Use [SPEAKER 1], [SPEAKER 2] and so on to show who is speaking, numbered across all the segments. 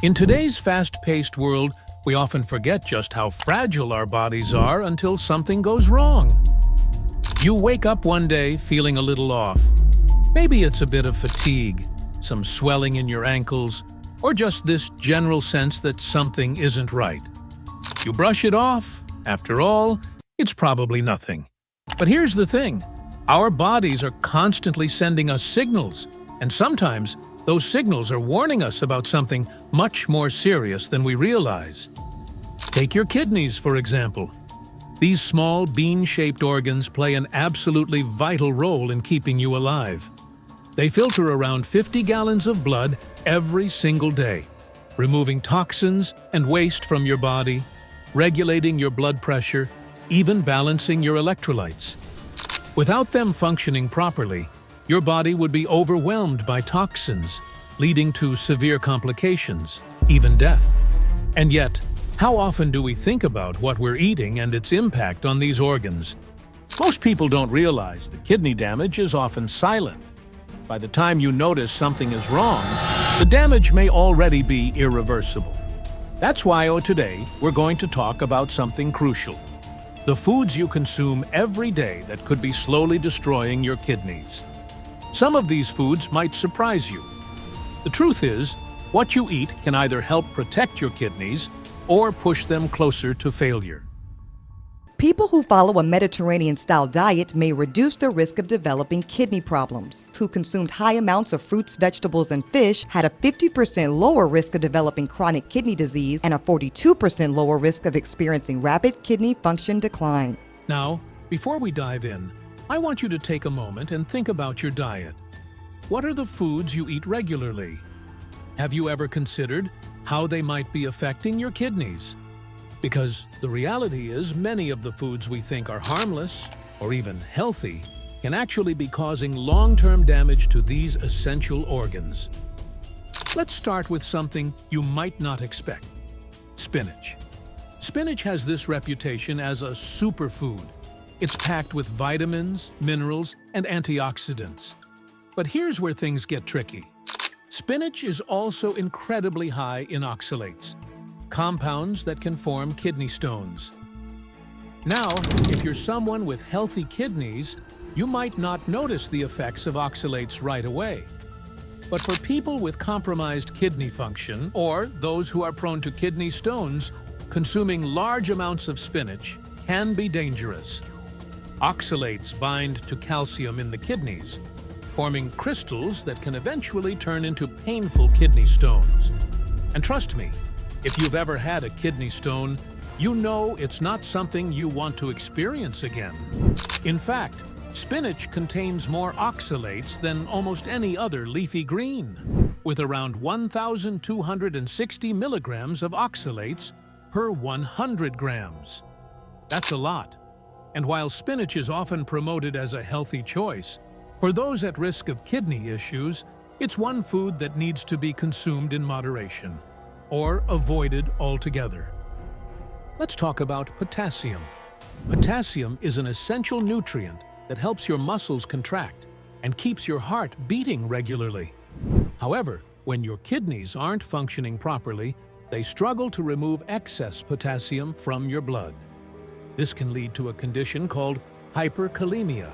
[SPEAKER 1] In today's fast-paced world, we often forget just how fragile our bodies are until something goes wrong. You wake up one day feeling a little off. Maybe it's a bit of fatigue, some swelling in your ankles, or just this general sense that something isn't right. You brush it off. After all, it's probably nothing. But here's the thing. Our bodies are constantly sending us signals, and sometimes those signals are warning us about something much more serious than we realize. Take your kidneys, for example. These small bean-shaped organs play an absolutely vital role in keeping you alive. They filter around 50 gallons of blood every single day, removing toxins and waste from your body, regulating your blood pressure, even balancing your electrolytes. Without them functioning properly, your body would be overwhelmed by toxins, leading to severe complications, even death. And yet, how often do we think about what we're eating and its impact on these organs? Most people don't realize that kidney damage is often silent. By the time you notice something is wrong, the damage may already be irreversible. That's why today we're going to talk about something crucial: the foods you consume every day that could be slowly destroying your kidneys. Some of these foods might surprise you. The truth is, what you eat can either help protect your kidneys or push them closer to failure.
[SPEAKER 2] People who follow a Mediterranean-style diet may reduce their risk of developing kidney problems. Who consumed high amounts of fruits, vegetables, and fish had a 50% lower risk of developing chronic kidney disease and a 42% lower risk of experiencing rapid kidney function decline.
[SPEAKER 1] Now, before we dive in, I want you to take a moment and think about your diet. What are the foods you eat regularly? Have you ever considered how they might be affecting your kidneys? Because the reality is, many of the foods we think are harmless or even healthy can actually be causing long-term damage to these essential organs. Let's start with something you might not expect: spinach. Spinach has this reputation as a superfood. It's packed with vitamins, minerals, and antioxidants. But here's where things get tricky. Spinach is also incredibly high in oxalates, compounds that can form kidney stones. Now, if you're someone with healthy kidneys, you might not notice the effects of oxalates right away. But for people with compromised kidney function or those who are prone to kidney stones, consuming large amounts of spinach can be dangerous. Oxalates bind to calcium in the kidneys, forming crystals that can eventually turn into painful kidney stones. And trust me, if you've ever had a kidney stone, you know it's not something you want to experience again. In fact, spinach contains more oxalates than almost any other leafy green, with around 1,260 milligrams of oxalates per 100 grams. That's a lot. And while spinach is often promoted as a healthy choice, for those at risk of kidney issues, it's one food that needs to be consumed in moderation or avoided altogether. Let's talk about potassium. Potassium is an essential nutrient that helps your muscles contract and keeps your heart beating regularly. However, when your kidneys aren't functioning properly, they struggle to remove excess potassium from your blood. This can lead to a condition called hyperkalemia,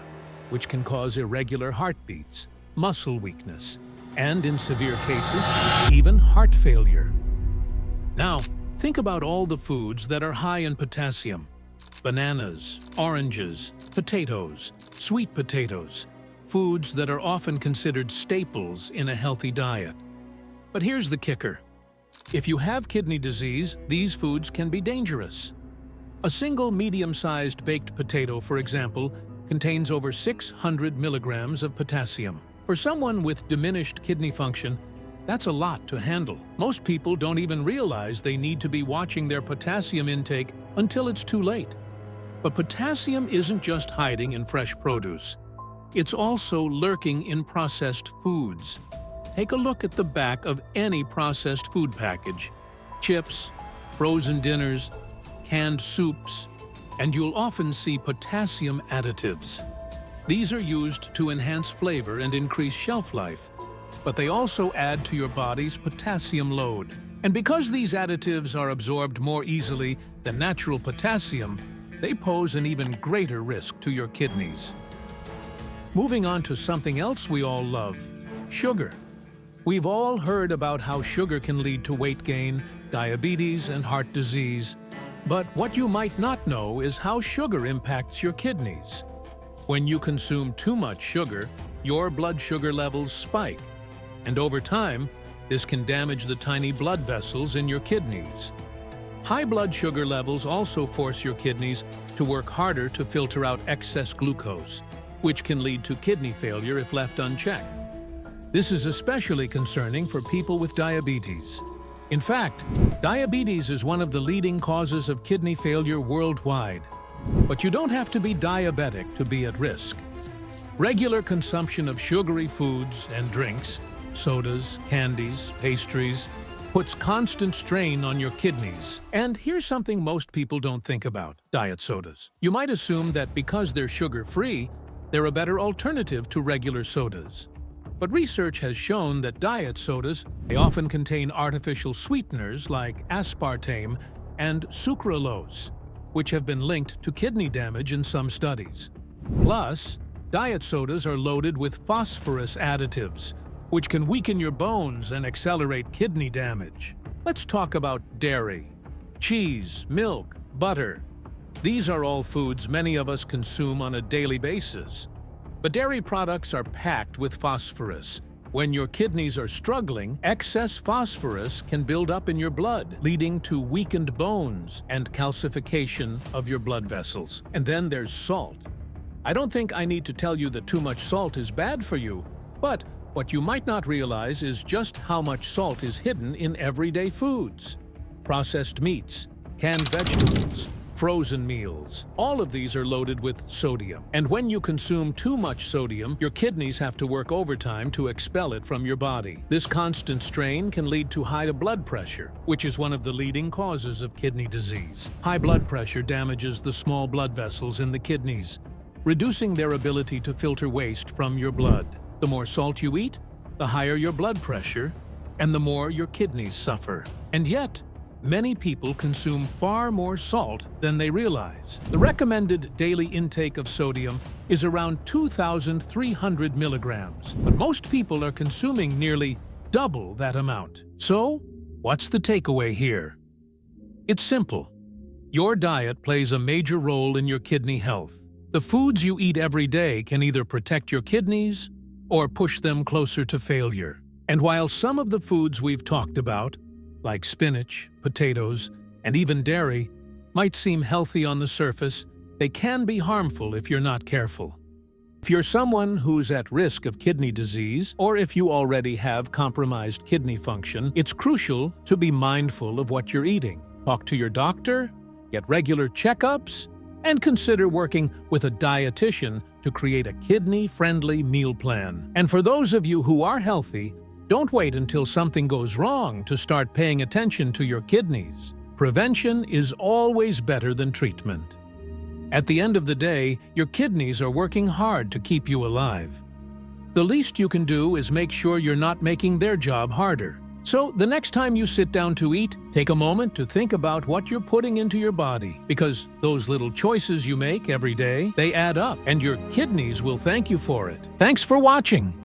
[SPEAKER 1] which can cause irregular heartbeats, muscle weakness, and in severe cases, even heart failure. Now, think about all the foods that are high in potassium: bananas, oranges, potatoes, sweet potatoes, foods that are often considered staples in a healthy diet. But here's the kicker. If you have kidney disease, these foods can be dangerous. A single medium-sized baked potato, for example, contains over 600 milligrams of potassium. For someone with diminished kidney function, that's a lot to handle. Most people don't even realize they need to be watching their potassium intake until it's too late. But potassium isn't just hiding in fresh produce. It's also lurking in processed foods. Take a look at the back of any processed food package: chips, frozen dinners, canned soups, and you'll often see potassium additives. These are used to enhance flavor and increase shelf life, but they also add to your body's potassium load. And because these additives are absorbed more easily than natural potassium, they pose an even greater risk to your kidneys. Moving on to something else we all love, sugar. We've all heard about how sugar can lead to weight gain, diabetes, and heart disease. But what you might not know is how sugar impacts your kidneys. When you consume too much sugar, your blood sugar levels spike. And over time, this can damage the tiny blood vessels in your kidneys. High blood sugar levels also force your kidneys to work harder to filter out excess glucose, which can lead to kidney failure if left unchecked. This is especially concerning for people with diabetes. In fact, diabetes is one of the leading causes of kidney failure worldwide. But you don't have to be diabetic to be at risk. Regular consumption of sugary foods and drinks, sodas, candies, pastries, puts constant strain on your kidneys. And here's something most people don't think about: diet sodas. You might assume that because they're sugar-free, they're a better alternative to regular sodas. But research has shown that diet sodas, they often contain artificial sweeteners like aspartame and sucralose, which have been linked to kidney damage in some studies. Plus, diet sodas are loaded with phosphorus additives, which can weaken your bones and accelerate kidney damage. Let's talk about dairy, cheese, milk, butter. These are all foods many of us consume on a daily basis. But dairy products are packed with phosphorus. When your kidneys are struggling, excess phosphorus can build up in your blood, leading to weakened bones and calcification of your blood vessels. And then there's salt. I don't think I need to tell you that too much salt is bad for you, but what you might not realize is just how much salt is hidden in everyday foods. Processed meats, canned vegetables, frozen meals. All of these are loaded with sodium. And when you consume too much sodium, your kidneys have to work overtime to expel it from your body. This constant strain can lead to high blood pressure, which is one of the leading causes of kidney disease. High blood pressure damages the small blood vessels in the kidneys, reducing their ability to filter waste from your blood. The more salt you eat, the higher your blood pressure, and the more your kidneys suffer. And yet, many people consume far more salt than they realize. The recommended daily intake of sodium is around 2,300 milligrams, but most people are consuming nearly double that amount. So, what's the takeaway here? It's simple. Your diet plays a major role in your kidney health. The foods you eat every day can either protect your kidneys or push them closer to failure. And while some of the foods we've talked about, like spinach, potatoes, and even dairy, might seem healthy on the surface, they can be harmful if you're not careful. If you're someone who's at risk of kidney disease, or if you already have compromised kidney function, it's crucial to be mindful of what you're eating. Talk to your doctor, get regular checkups, and consider working with a dietitian to create a kidney-friendly meal plan. And for those of you who are healthy, don't wait until something goes wrong to start paying attention to your kidneys. Prevention is always better than treatment. At the end of the day, your kidneys are working hard to keep you alive. The least you can do is make sure you're not making their job harder. So the next time you sit down to eat, take a moment to think about what you're putting into your body, because those little choices you make every day, they add up, and your kidneys will thank you for it. Thanks for watching.